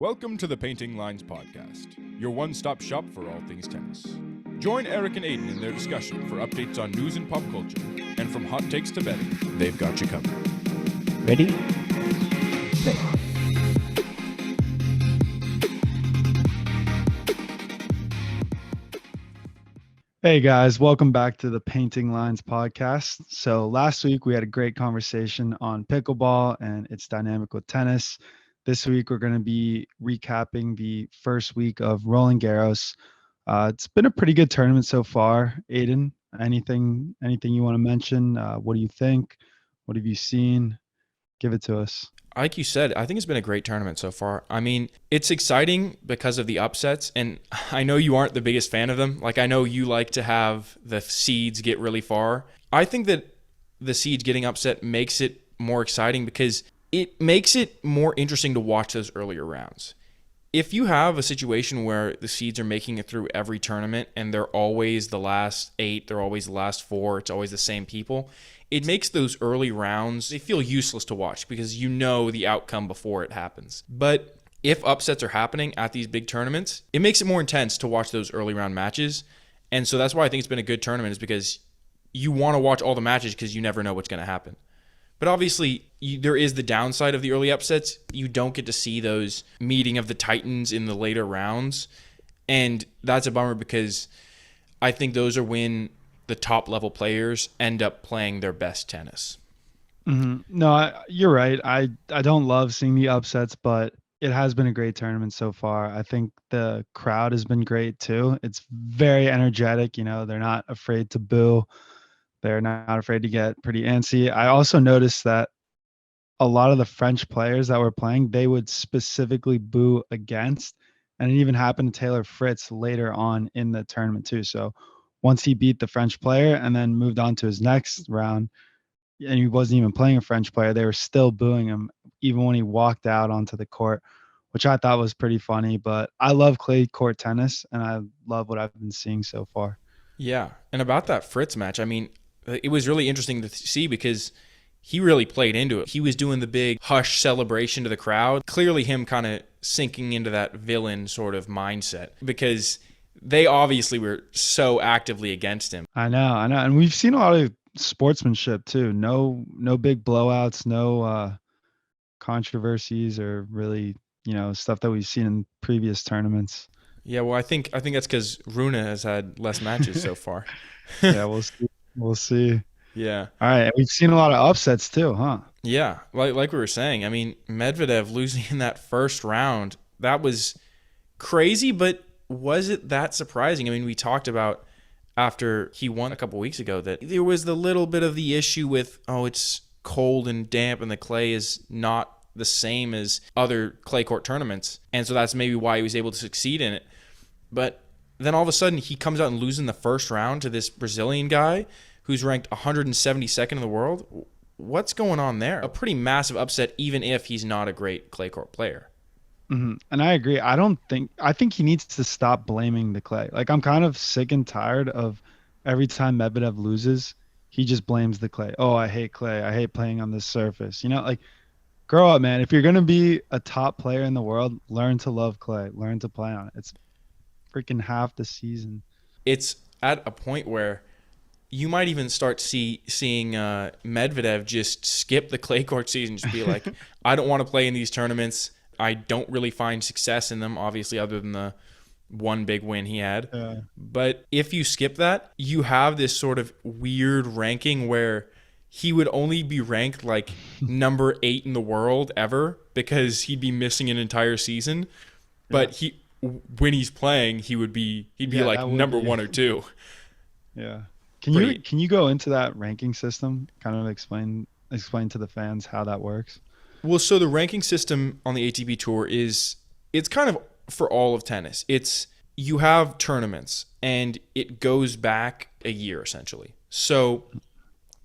Welcome to the Painting Lines Podcast, your one-stop shop for all things tennis. Join Erik and Aidan in their discussion for updates on news and pop culture, and from hot takes to betting, they've got you covered. Ready? Play. Hey guys, welcome back to the Painting Lines Podcast. So last week we had a great conversation on pickleball and its dynamic with tennis. This week we're going to be recapping the first week of Rolland Garros. It's been a pretty good tournament so far. Aidan, anything you want to mention? What do you think? What have you seen? Give it to us. Like you said, I think it's been a great tournament so far. I mean, it's exciting because of the upsets, and I know you aren't the biggest fan of them. Like, I know you like to have the seeds get really far. I think that the seeds getting upset makes it more exciting because it makes it more interesting to watch those earlier rounds. If you have a situation where the seeds are making it through every tournament and they're always the last 8, they're always the last 4, it's always the same people, it makes those early rounds, they feel useless to watch because you know the outcome before it happens. But if upsets are happening at these big tournaments, it makes it more intense to watch those early round matches. And so that's why I think it's been a good tournament, is because you want to watch all the matches because you never know what's going to happen. But obviously, there is the downside of the early upsets. You don't get to see those meeting of the titans in the later rounds. And that's a bummer because I think those are when the top level players end up playing their best tennis. Mm-hmm. No, you're right. I don't love seeing the upsets, but it has been a great tournament so far. I think the crowd has been great too. It's very energetic. You know, they're not afraid to boo. They're not afraid to get pretty antsy. I also noticed that a lot of the French players that were playing, they would specifically boo against. And it even happened to Taylor Fritz later on in the tournament too. So once he beat the French player and then moved on to his next round, and he wasn't even playing a French player, they were still booing him even when he walked out onto the court, which I thought was pretty funny. But I love clay court tennis, and I love what I've been seeing so far. Yeah, and about that Fritz match, I mean, it was really interesting to see because he really played into it. He was doing the big hush celebration to the crowd. Clearly him kind of sinking into that villain sort of mindset because they obviously were so actively against him. I know. And we've seen a lot of sportsmanship too. No big blowouts, no controversies or really, stuff that we've seen in previous tournaments. Yeah, well, I think that's because Rune has had less matches so far. Yeah, we'll see. We'll see. Yeah. All right. We've seen a lot of upsets too, huh? Yeah. Like we were saying, I mean, Medvedev losing in that first round, that was crazy, but was it that surprising? I mean, we talked about after he won a couple weeks ago that there was the little bit of the issue with, it's cold and damp and the clay is not the same as other clay court tournaments. And so that's maybe why he was able to succeed in it. But then all of a sudden he comes out and loses in the first round to this Brazilian guy who's ranked 172nd in the world. What's going on there? A pretty massive upset, even if he's not a great clay court player. Mm-hmm. And I agree. I think he needs to stop blaming the clay. Like, I'm kind of sick and tired of every time Medvedev loses, he just blames the clay. Oh, I hate clay. I hate playing on this surface. Like, grow up, man. If you're going to be a top player in the world, learn to love clay. Learn to play on it. It's freaking half the season. It's at a point where you might even start seeing Medvedev just skip the clay court season, just be like, I don't want to play in these tournaments. I don't really find success in them, obviously, other than the one big win he had. But if you skip that, you have this sort of weird ranking where he would only be ranked like number 8 in the world ever because he'd be missing an entire season. But when he's playing, he'd be like number 1 or 2. Yeah. Can you go into that ranking system? Kind of explain to the fans how that works. Well, so the ranking system on the ATP Tour it's kind of for all of tennis. You have tournaments and it goes back a year essentially. So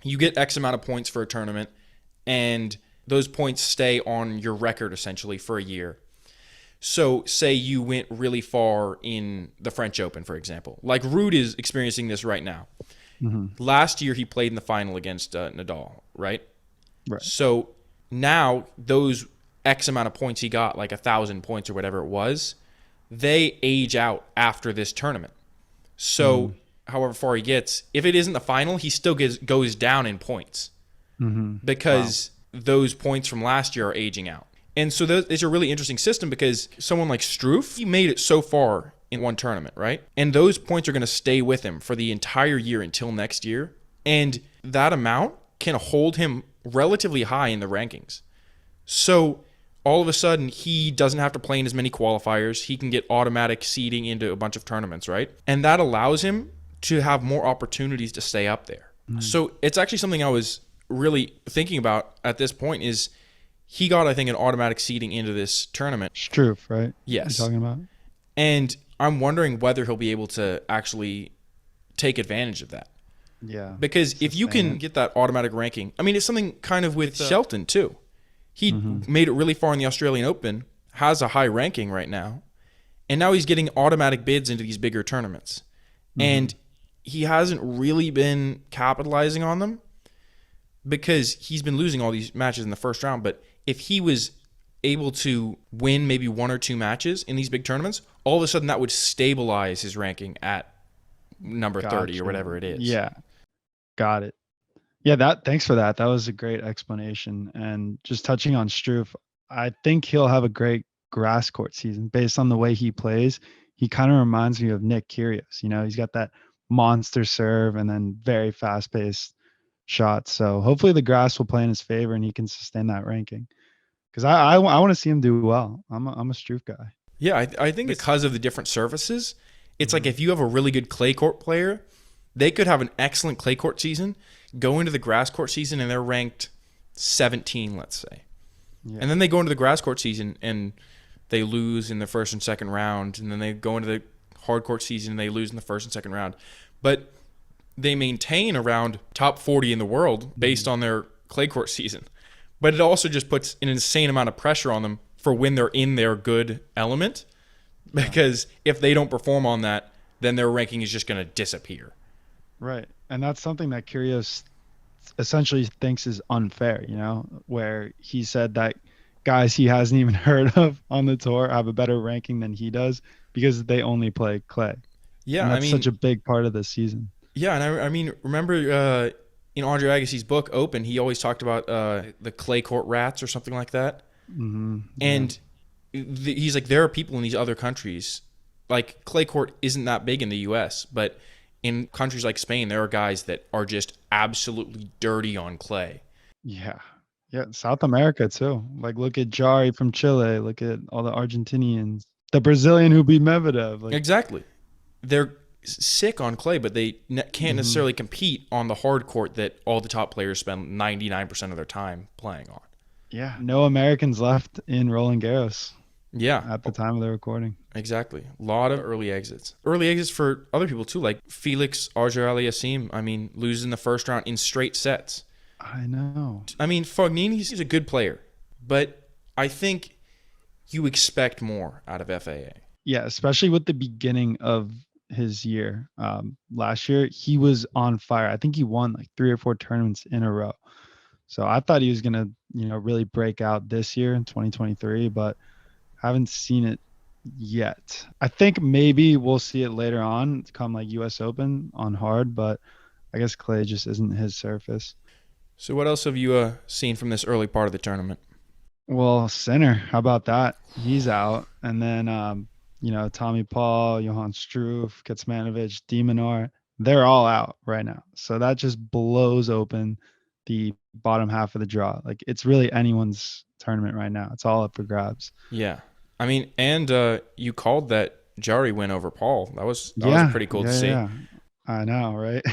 you get X amount of points for a tournament and those points stay on your record essentially for a year. So say you went really far in the French Open, for example. Like Ruud is experiencing this right now. Mm-hmm. Last year he played in the final against Nadal, right? Right. So now those X amount of points he got, like 1,000 points or whatever it was, they age out after this tournament. So however far he gets, if it isn't the final, he still goes down in points because those points from last year are aging out. And so it's a really interesting system because someone like Struff, he made it so far in one tournament, right? And those points are going to stay with him for the entire year until next year. And that amount can hold him relatively high in the rankings. So all of a sudden, he doesn't have to play in as many qualifiers. He can get automatic seeding into a bunch of tournaments, right? And that allows him to have more opportunities to stay up there. So it's actually something I was really thinking about at this point is he got, I think, an automatic seeding into this tournament. Struff, right? Yes. You're talking about? And I'm wondering whether he'll be able to actually take advantage of that. Yeah. Because if you can get that automatic ranking, I mean, it's something kind of with Shelton, too. He made it really far in the Australian Open, has a high ranking right now, and now he's getting automatic bids into these bigger tournaments. And he hasn't really been capitalizing on them because he's been losing all these matches in the first round. But if he was able to win maybe 1 or 2 matches in these big tournaments, all of a sudden that would stabilize his ranking at number 30 or whatever it is. Yeah. Got it. Yeah, thanks for that. That was a great explanation. And just touching on Struff, I think he'll have a great grass court season based on the way he plays. He kind of reminds me of Nick Kyrgios. You know, he's got that monster serve and then very fast-paced shots. So hopefully the grass will play in his favor and he can sustain that ranking. Because I want to see him do well. I'm a Struff guy. Yeah, I think because of the different surfaces, it's like if you have a really good clay court player, they could have an excellent clay court season, go into the grass court season, and they're ranked 17, let's say. Yeah. And then they go into the grass court season, and they lose in the first and second round. And then they go into the hard court season, and they lose in the first and second round. But they maintain around top 40 in the world based on their clay court season. But it also just puts an insane amount of pressure on them for when they're in their good element. Because if they don't perform on that, then their ranking is just going to disappear. Right. And that's something that Kyrgios essentially thinks is unfair, you know, where he said that guys he hasn't even heard of on the tour have a better ranking than he does because they only play clay. Yeah, and that's such a big part of the season. Yeah, and I mean, remember in Andre Agassi's book, Open, he always talked about the clay court rats or something like that. And he's like, there are people in these other countries, like clay court isn't that big in the U.S., but in countries like Spain, there are guys that are just absolutely dirty on clay. Yeah. South America too. Like look at Jari from Chile. Look at all the Argentinians. The Brazilian who beat Medvedev. Like, exactly. They're sick on clay, but they can't necessarily compete on the hard court that all the top players spend 99% of their time playing on. Yeah. No Americans left in Rolland Garros. Yeah. At the time of the recording. Exactly. A lot of early exits. Early exits for other people too, like Felix Auger-Aliassime. I mean, losing the first round in straight sets. I know. I mean, Fognini's a good player, but I think you expect more out of FAA. Yeah, especially with the beginning of his year. Last year, he was on fire. I think he won like 3 or 4 tournaments in a row. So I thought he was going to, really break out this year in 2023, but haven't seen it yet. I think maybe we'll see it later on come like US Open on hard, but I guess clay just isn't his surface. So what else have you seen from this early part of the tournament? Well, Sinner, how about that? He's out. And then, Tommy Paul, Johan Struff, Kecmanovic, De Minaur, they're all out right now. So that just blows open the bottom half of the draw. Like it's really anyone's tournament right now. It's all up for grabs. Yeah. I mean, and you called that Jari win over Paul. That was pretty cool to see. Yeah. I know, right?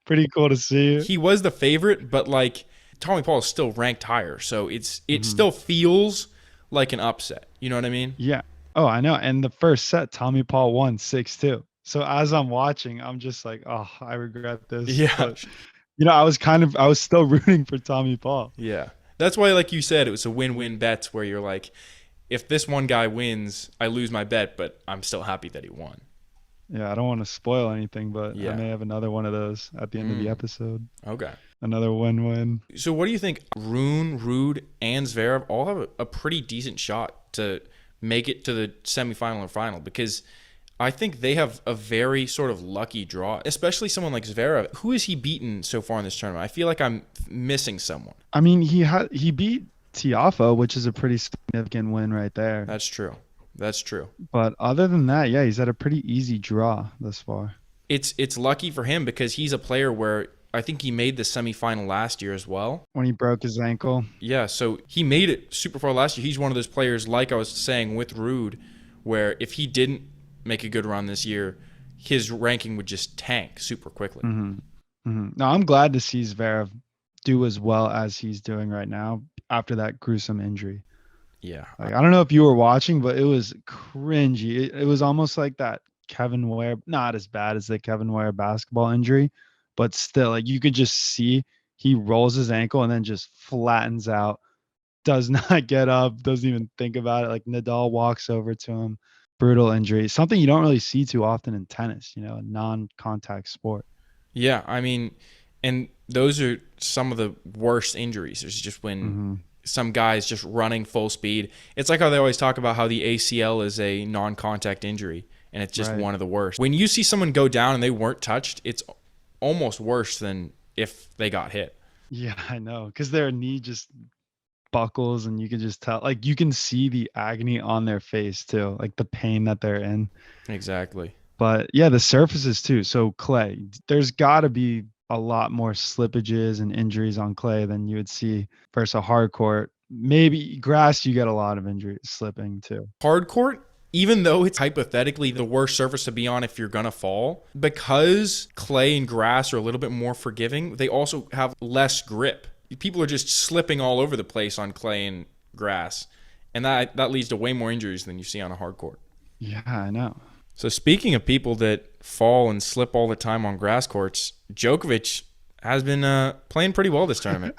Pretty cool to see. He was the favorite, but like Tommy Paul is still ranked higher, so it still feels like an upset. You know what I mean? Yeah. Oh, I know. And the first set, Tommy Paul won 6-2. So as I'm watching, I'm just like, oh, I regret this. Yeah. But, I was still rooting for Tommy Paul. Yeah. That's why, like you said, it was a win-win bets where you're like, if this one guy wins, I lose my bet, but I'm still happy that he won. Yeah, I don't want to spoil anything, but I may have another one of those at the end of the episode. Okay. Another win-win. So what do you think? Rune, Ruud, and Zverev all have a pretty decent shot to make it to the semifinal or final, because I think they have a very sort of lucky draw, especially someone like Zverev. Who has he beaten so far in this tournament? I feel like I'm missing someone. I mean, he beat Tiafoe, which is a pretty significant win right there. That's true. That's true. But other than that, yeah, he's had a pretty easy draw thus far. It's lucky for him because he's a player where I think he made the semifinal last year as well. When he broke his ankle. Yeah, so he made it super far last year. He's one of those players, like I was saying with Ruud, where if he didn't make a good run this year, his ranking would just tank super quickly. No, I'm glad to see Zverev do as well as he's doing right now after that gruesome injury. Yeah. Like, I don't know if you were watching, but it was cringy. It was almost like that Kevin Ware, not as bad as the Kevin Ware basketball injury, but still, like, you could just see he rolls his ankle and then just flattens out, does not get up, doesn't even think about it. Like, Nadal walks over to him. Brutal injury. Something you don't really see too often in tennis, a non-contact sport. Yeah, I mean, and those are some of the worst injuries. There's just when some guy's just running full speed. It's like how they always talk about how the ACL is a non-contact injury, and it's just one of the worst. When you see someone go down and they weren't touched, it's almost worse than if they got hit. Yeah, I know, because their knee just buckles and you can just tell, like, you can see the agony on their face too, like the pain that they're in. Exactly. But yeah, the surfaces too. So clay, there's got to be a lot more slippages and injuries on clay than you would see versus a hard court. Maybe grass, you get a lot of injuries slipping too. Hard court, even though it's hypothetically the worst surface to be on if you're going to fall, because clay and grass are a little bit more forgiving, they also have less grip. People are just slipping all over the place on clay and grass, and that leads to way more injuries than you see on a hard court. Yeah, I know. So speaking of people that fall and slip all the time on grass courts, Djokovic has been playing pretty well this tournament.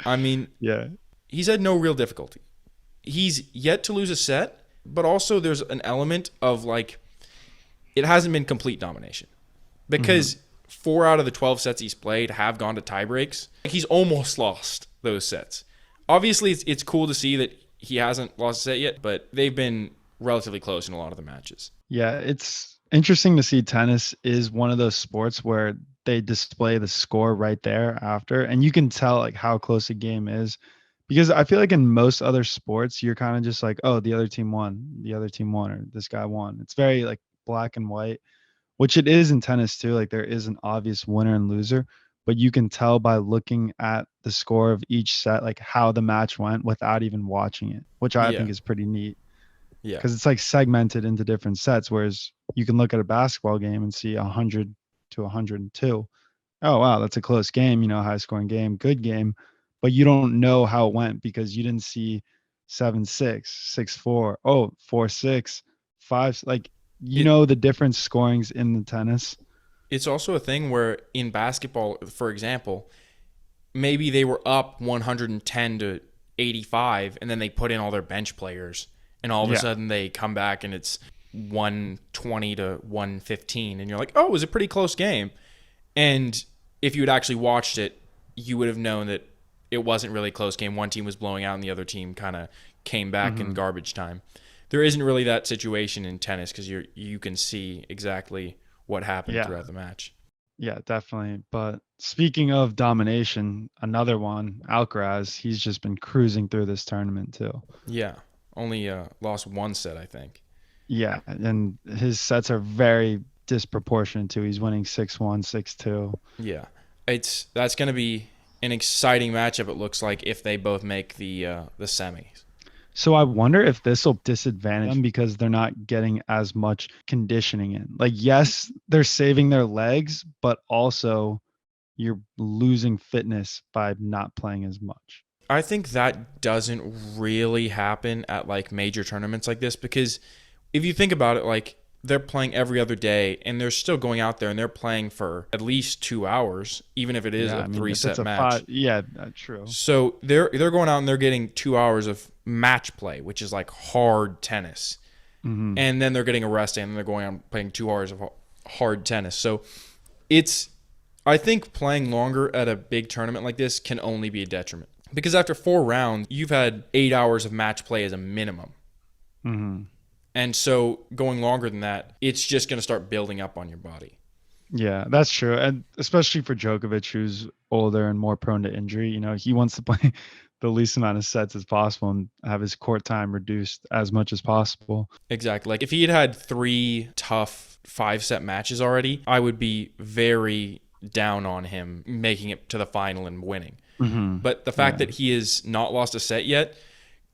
I mean, yeah, he's had no real difficulty. He's yet to lose a set, but also there's an element of, like, it hasn't been complete domination, because 4 out of the 12 sets he's played have gone to tie breaks. He's almost lost those sets. Obviously, it's cool to see that he hasn't lost a set yet, but they've been relatively close in a lot of the matches. Yeah, it's interesting to see tennis is one of those sports where they display the score right there after, and you can tell, like, how close a game is, because I feel like in most other sports, you're kind of just like, oh, the other team won, or this guy won. It's very, like, black and white, which it is in tennis too. Like, there is an obvious winner and loser, but you can tell by looking at the score of each set, like, how the match went without even watching it, which I think is pretty neat. Yeah. Because it's, like, segmented into different sets, whereas you can look at a basketball game and see 100 to 102. Oh, wow, that's a close game, high scoring game, good game, but you don't know how it went because you didn't see 7-6, 6-4, 4-6, 5. Like, the different scorings in the tennis. It's also a thing where in basketball, for example, maybe they were up 110 to 85, and then they put in all their bench players, and all of a sudden they come back and it's 120 to 115, and you're like, oh, it was a pretty close game. And if you had actually watched it, you would have known that it wasn't really a close game. One team was blowing out and the other team kind of came back in garbage time. There isn't really that situation in tennis because you can see exactly what happened throughout the match. Yeah, definitely. But speaking of domination, another one, Alcaraz, he's just been cruising through this tournament too. Yeah, only lost one set, I think. Yeah, and his sets are very disproportionate too. He's winning 6-1, 6-2. Yeah, that's going to be an exciting matchup, it looks like, if they both make the semis. So I wonder if this will disadvantage them because they're not getting as much conditioning in. Like, yes, they're saving their legs, but also you're losing fitness by not playing as much. I think that doesn't really happen at, like, major tournaments like this, because if you think about it, like, they're playing every other day and they're still going out there and they're playing for at least 2 hours, even if it is a 3-set match. True. So they're going out and they're getting 2 hours of match play, which is like hard tennis. And then they're getting a rest day and they're going out and playing 2 hours of hard tennis. So it's I think playing longer at a big tournament like this can only be a detriment. Because after 4 rounds, you've had 8 hours of match play as a minimum. Mm-hmm. And so going longer than that, it's just going to start building up on your body. Yeah, that's true. And especially for Djokovic, who's older and more prone to injury, he wants to play the least amount of sets as possible and have his court time reduced as much as possible. Exactly. Like if he had 3 tough 5-set matches already, I would be very down on him making it to the final and winning. Mm-hmm. But the fact that he has not lost a set yet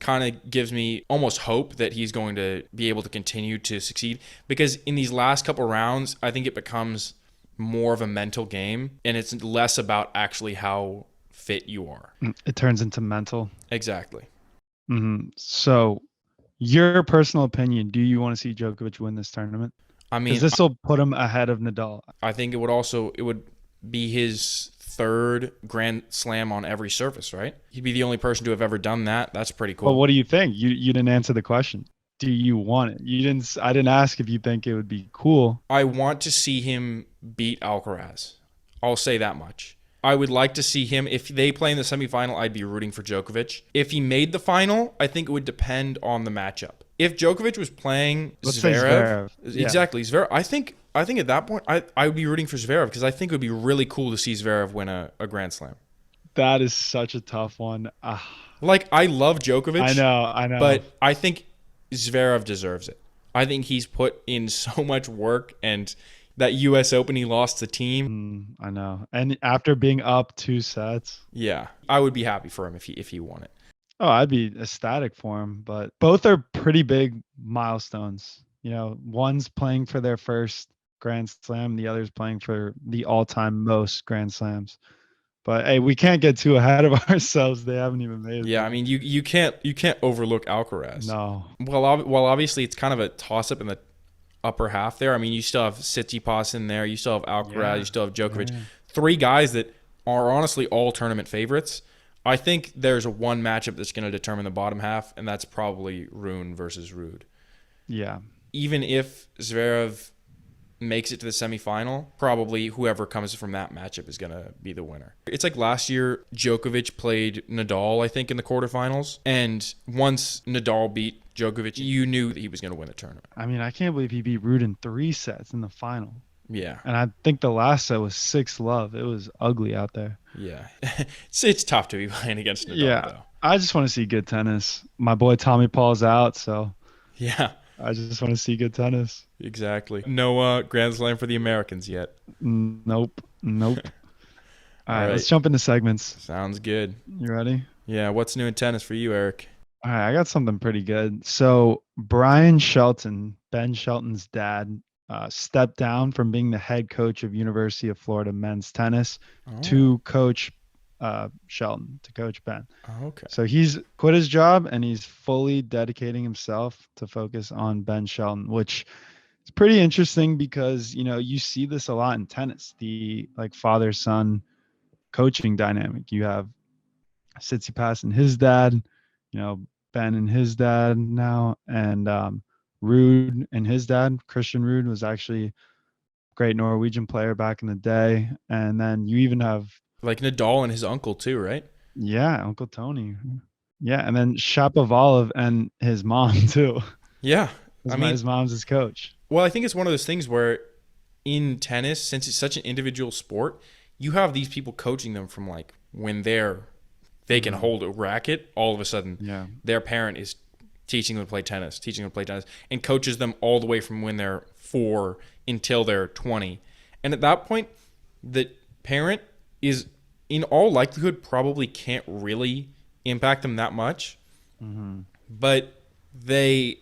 kind of gives me almost hope that he's going to be able to continue to succeed, because in these last couple rounds, I think it becomes more of a mental game and it's less about actually how fit you are. It turns into mental. Exactly. Mm-hmm. So your personal opinion, do you want to see Djokovic win this tournament? I mean, Because this will put him ahead of Nadal. I think it would be his 3rd Grand Slam on every surface, right? He'd be the only person to have ever done that. That's pretty cool. Well, what do you think? You didn't answer the question. Do you want it? I didn't ask if you think it would be cool. I want to see him beat Alcaraz. I'll say that much. I would like to see him. If they play in the semifinal, I'd be rooting for Djokovic. If he made the final, I think it would depend on the matchup. If Djokovic was playing Zverev, exactly, Zverev, I think at that point, I would be rooting for Zverev, because I think it would be really cool to see Zverev win a Grand Slam. That is such a tough one. Like, I love Djokovic. I know. But I think Zverev deserves it. I think he's put in so much work, and that U.S. Open he lost the team. I know. And after being up 2 sets. Yeah, I would be happy for him if he won it. Oh, I'd be ecstatic for him. But both are pretty big milestones. One's playing for their first Grand Slam, the other's playing for the all-time most Grand Slams. But hey, we can't get too ahead of ourselves. They haven't even made it. Yeah, I mean, you can't overlook Alcaraz. No. Well, obviously it's kind of a toss-up in the upper half there. I mean, you still have Tsitsipas in there. You still have Alcaraz. You still have Djokovic. Yeah. 3 guys that are honestly all tournament favorites. I think there's one matchup that's going to determine the bottom half, and that's probably Rune versus Ruud. Yeah. Even if Zverev makes it to the semifinal, probably whoever comes from that matchup is going to be the winner. It's like last year, Djokovic played Nadal, I think, in the quarterfinals. And once Nadal beat Djokovic, you knew that he was going to win the tournament. I mean, I can't believe he beat Ruud in 3 sets in the final. Yeah. And I think the last set was 6-love. It was ugly out there. Yeah. It's tough to be playing against Nadal, though. I just want to see good tennis. My boy Tommy Paul's out, so yeah. I just want to see good tennis. Exactly. No Grand Slam for the Americans yet. Nope. All right, let's jump into segments. Sounds good. You ready? Yeah. What's new in tennis for you, Eric? All right, I got something pretty good. So Brian Shelton, Ben Shelton's dad, stepped down from being the head coach of University of Florida men's tennis to coach Shelton, to coach Ben. Okay. So he's quit his job and he's fully dedicating himself to focus on Ben Shelton, which is pretty interesting because, you see this a lot in tennis, the father-son coaching dynamic. You have Tsitsipas and his dad, Ben and his dad now, and Ruud and his dad. Christian Ruud was actually a great Norwegian player back in the day. And then you even have like Nadal and his uncle too, right? Yeah, Uncle Tony. Yeah, and then Shapovalov and his mom too. Yeah. His mom's his coach. Well, I think it's one of those things where in tennis, since it's such an individual sport, you have these people coaching them from when they can hold a racket, all of a sudden their parent is teaching them to play tennis, and coaches them all the way from when they're 4 until they're 20. And at that point, the parent is in all likelihood probably can't really impact them that much. Mm-hmm. But they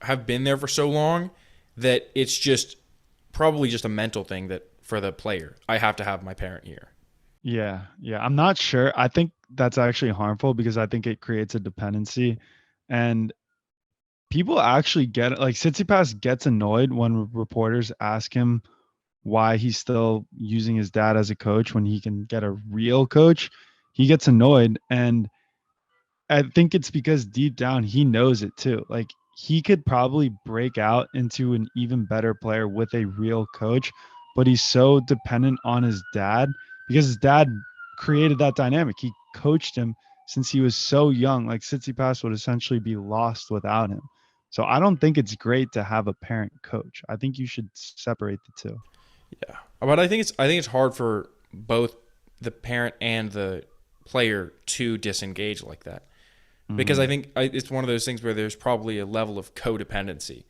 have been there for so long that it's just probably just a mental thing that for the player, I have to have my parent here. Yeah. I'm not sure. I think that's actually harmful because I think it creates a dependency. And people actually get it. Tsitsipas gets annoyed when reporters ask him why he's still using his dad as a coach when he can get a real coach. He gets annoyed. And I think it's because deep down he knows it too. He could probably break out into an even better player with a real coach, but he's so dependent on his dad because his dad created that dynamic. He coached him since he was so young. Like Tsitsipas would essentially be lost without him. So I don't think it's great to have a parent coach. I think you should separate the two. Yeah, but I think it's hard for both the parent and the player to disengage like that, because I think it's one of those things where there's probably a level of codependency.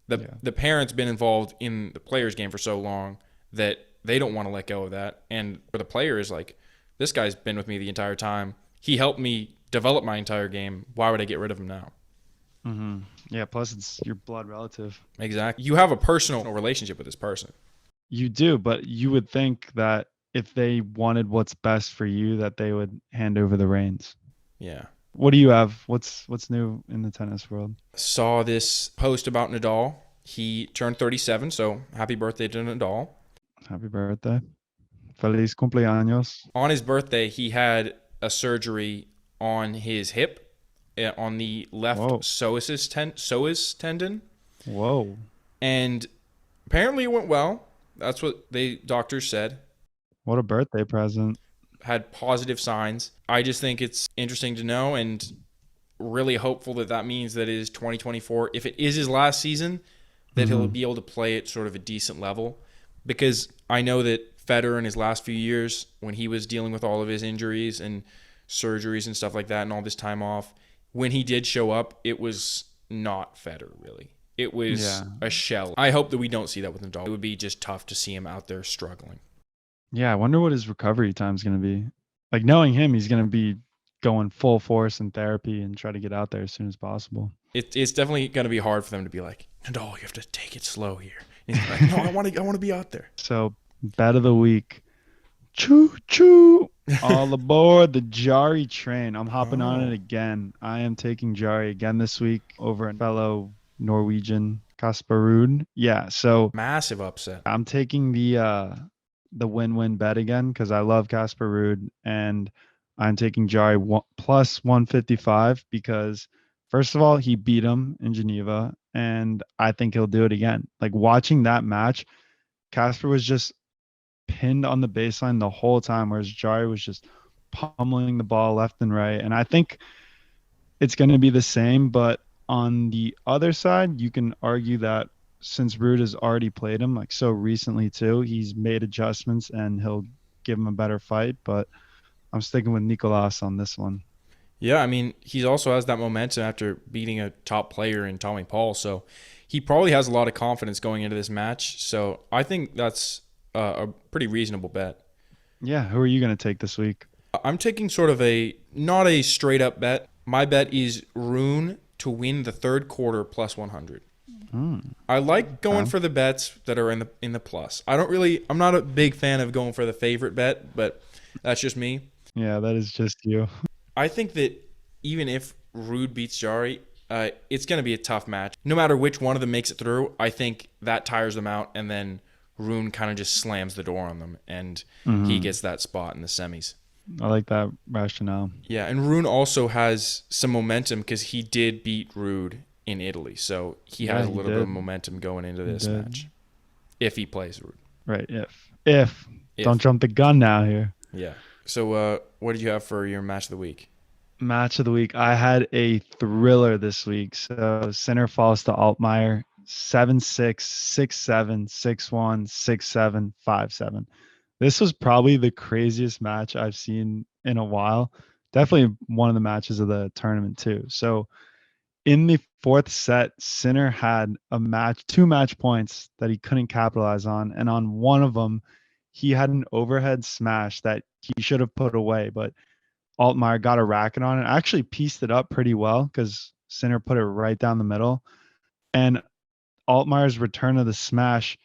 The parent's been involved in the player's game for so long that they don't want to let go of that, and for the player is like, this guy's been with me the entire time. He helped me develop my entire game. Why would I get rid of him now? Mm-hmm. Yeah. Plus, it's your blood relative. Exactly. You have a personal relationship with this person. You do, but you would think that if they wanted what's best for you, that they would hand over the reins. Yeah. What do you have? What's new in the tennis world? Saw this post about Nadal. He turned 37, so happy birthday to Nadal. Happy birthday. Feliz cumpleaños. On his birthday, he had a surgery on his hip, on the left psoas tendon. Whoa. And apparently it went well. That's what doctors said. What a birthday present. Had positive signs. I just think it's interesting to know, and really hopeful that means that it is 2024. If it is his last season, that he'll be able to play at sort of a decent level. Because I know that Federer in his last few years, when he was dealing with all of his injuries and surgeries and stuff like that and all this time off, when he did show up, it was not Federer, really. It was a shell. I hope that we don't see that with Nadal. It would be just tough to see him out there struggling. Yeah, I wonder what his recovery time is going to be. Like, knowing him, he's going to be going full force in therapy and try to get out there as soon as possible. It's definitely going to be hard for them to be like, Nadal, you have to take it slow here. And he's like, no, I want to be out there. So, bet of the week. Choo choo. All aboard the Jari train. I'm hopping on it again. I am taking Jari again this week over a fellow Norwegian, Casper Ruud. Yeah, so massive upset. I'm taking the win-win bet again because I love Casper Ruud, and I'm taking Jari plus 155 because, first of all, he beat him in Geneva, and I think he'll do it again. Like, watching that match, Casper was just pinned on the baseline the whole time, whereas Jari was just pummeling the ball left and right. And I think it's going to be the same, but on the other side, you can argue that since Ruud has already played him like so recently too, he's made adjustments and he'll give him a better fight. But I'm sticking with Nicolas on this one. Yeah, I mean, he also has that momentum after beating a top player in Tommy Paul, so he probably has a lot of confidence going into this match. So I think that's a pretty reasonable bet. Yeah, who are you going to take this week? I'm taking sort of not a straight up bet. My bet is Rune to win the third quarter plus 100. I like going for the bets that are in the plus. I'm not a big fan of going for the favorite bet, but that's just me. Yeah, that is just you. I think that even if Ruud beats Jari, it's going to be a tough match. No matter which one of them makes it through, I think that tires them out, and then Rune kind of just slams the door on them, and he gets that spot in the semis. I like that rationale. Yeah, and Rune also has some momentum because he did beat Ruud in Italy, so he has a little bit of momentum going into this match if he plays Ruud. Right, if. Don't jump the gun now here. Yeah. So what did you have for your match of the week? Match of the week. I had a thriller this week. So Sinner falls to Altmaier 7-6, 6-7, 6-1, 6-7, 5-7. This was probably the craziest match I've seen in a while. Definitely one of the matches of the tournament too. So in the fourth set, Sinner had two match points that he couldn't capitalize on. And on one of them, he had an overhead smash that he should have put away, but Altmaier got a racket on it. Actually pieced it up pretty well because Sinner put it right down the middle. And Altmaier's return of the smash,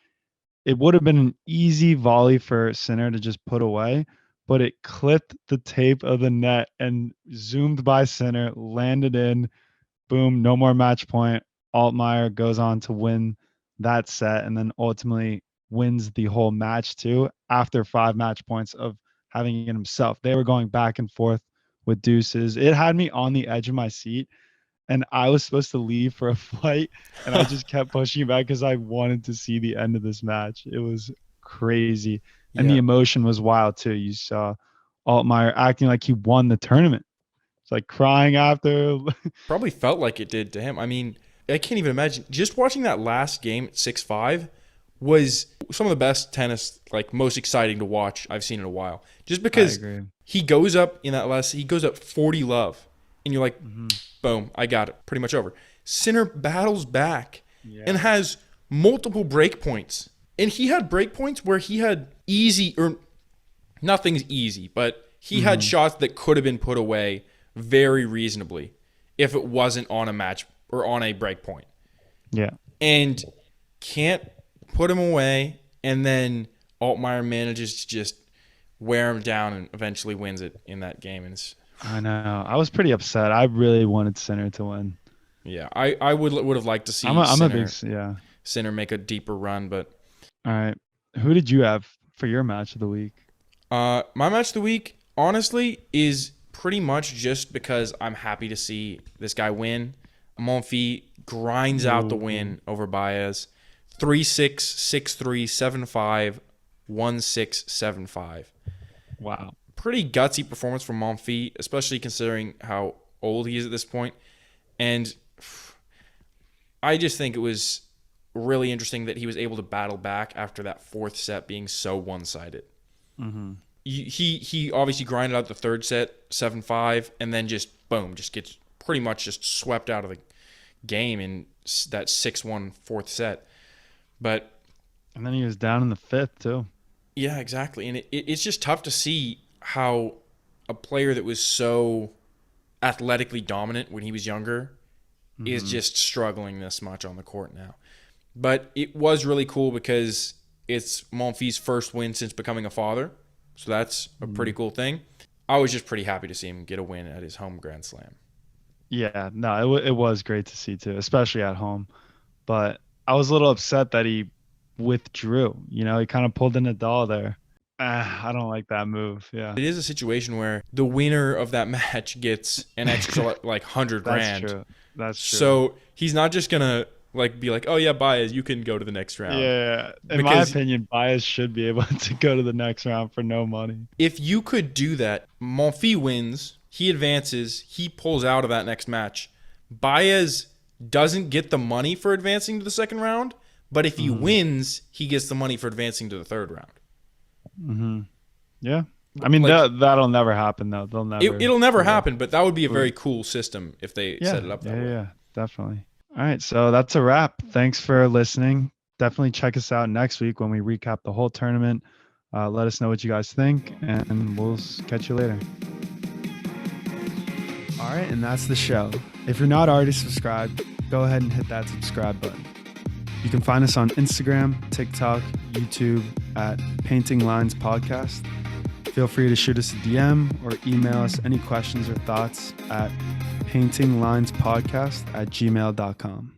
it would have been an easy volley for Sinner to just put away, but it clipped the tape of the net and zoomed by Sinner, landed in, boom, no more match point. Altmaier goes on to win that set and then ultimately wins the whole match too after 5 match points of having it himself. They were going back and forth with deuces. It had me on the edge of my seat, and I was supposed to leave for a flight, and I just kept pushing back because I wanted to see the end of this match. It was crazy. And the Yeah. emotion was wild too. You saw Altmaier acting like he won the tournament. It's like crying after. Probably felt like it did to him. I mean, I can't even imagine. Just watching that last game at 6-5 was some of the best tennis, like most exciting to watch I've seen in a while. Just because agree. he goes up in that last, he goes up 40 love. And you're like, boom, I got it. Pretty much over. Sinner battles back and has multiple break points. And he had break points where he had easy, or nothing's easy, but he had shots that could have been put away very reasonably if it wasn't on a match or on a break point. Yeah. And can't put him away. And then Altmaier manages to just wear him down and eventually wins it in that game. And it's, I know. I was pretty upset. I really wanted Sinner to win. yeah, I would have liked to see Sinner make a deeper run, but All right. Who did you have for your match of the week? my match of the week, honestly, is pretty much just because I'm happy to see this guy win. Monfils grinds out the win over Baez. 3-6, 6-3, 7-5, 1-6, 7-5. Wow. Pretty gutsy performance from Monfils, especially considering how old he is at this point. And I just think it was really interesting that he was able to battle back after that fourth set being so one-sided. He obviously grinded out the third set, 7-5, and then just, boom, just gets pretty much just swept out of the game in that 6-1 fourth set. And then he was down in the fifth, too. Yeah, exactly. And it's just tough to see how a player that was so athletically dominant when he was younger is just struggling this much on the court now. But it was really cool because it's Monfils' first win since becoming a father. So that's a pretty cool thing. I was just pretty happy to see him get a win at his home Grand Slam. Yeah, no, it was great to see, too, especially at home. But I was a little upset that he withdrew. You know, he kind of pulled a Nadal there. I don't like that move. Yeah. It is a situation where the winner of that match gets an extra like 100 grand. That's true. That's true. So he's not just gonna be like, oh yeah, Baez, you can go to the next round. Yeah. In my opinion, Baez should be able to go to the next round for no money. If you could do that, Monfils wins, he advances, he pulls out of that next match. Baez doesn't get the money for advancing to the second round, but if he wins, he gets the money for advancing to the third round. Yeah. I mean, that'll never happen, though. It'll never happen, but that would be a very cool system if they set it up that way. Yeah, definitely. All right, so that's a wrap. Thanks for listening. Definitely check us out next week when we recap the whole tournament. Let us know what you guys think, and we'll catch you later. All right, and that's the show. If you're not already subscribed, go ahead and hit that subscribe button. You can find us on Instagram, TikTok, YouTube at Painting Lines Podcast. Feel free to shoot us a DM or email us any questions or thoughts at paintinglinespodcast@gmail.com.